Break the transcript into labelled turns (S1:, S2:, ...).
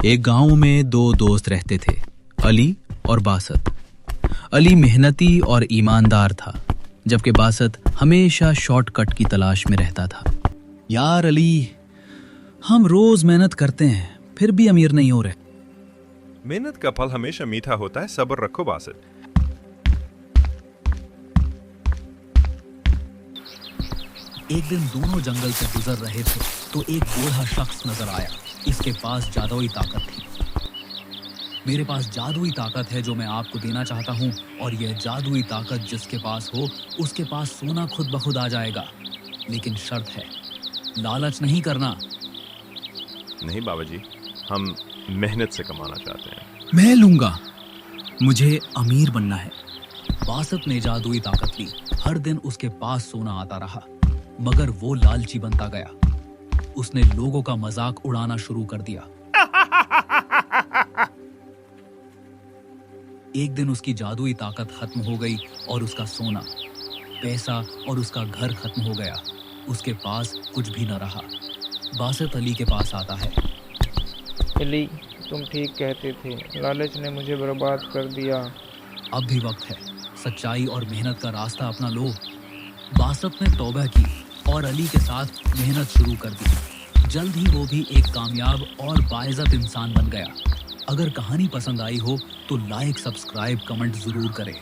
S1: एक गांव में दो दोस्त रहते थे, अली और बासत। अली मेहनती और ईमानदार था, जबकि बासत हमेशा शॉर्टकट की तलाश में रहता था। यार अली, हम रोज मेहनत करते हैं फिर भी अमीर नहीं हो रहे।
S2: मेहनत का फल हमेशा मीठा होता है, सब्र रखो बासत।
S1: एक दिन दोनों जंगल से गुजर रहे थे तो एक बूढ़ा शख्स नजर आया। इसके पास जादुई ताकत थी। मेरे पास जादुई ताकत है जो मैं आपको देना चाहता हूँ, और यह जादुई ताकत जिसके पास हो उसके पास सोना खुद ब खुद आ जाएगा। लेकिन शर्त है, लालच नहीं करना।
S2: नहीं बाबा जी, हम मेहनत से कमाना चाहते हैं।
S1: मैं लूंगा, मुझे अमीर बनना है। बासत ने जादुई ताकत ली। हर दिन उसके पास सोना आता रहा, मगर वो लालची बनता गया। उसने लोगों का मजाक उड़ाना शुरू कर दिया। एक दिन उसकी जादुई ताकत खत्म हो गई और उसका सोना, पैसा और उसका घर खत्म हो गया। उसके पास कुछ भी न रहा। बासत अली के पास आता है।
S3: अली, तुम ठीक कहते थे, लालच ने मुझे बर्बाद कर दिया।
S1: अब भी वक्त है, सच्चाई और मेहनत का रास्ता अपना लो। बासत ने तौबा की और अली के साथ मेहनत शुरू कर दी। जल्द ही वो भी एक कामयाब और बाइज्जत इंसान बन गया। अगर कहानी पसंद आई हो तो लाइक, सब्सक्राइब, कमेंट जरूर करें।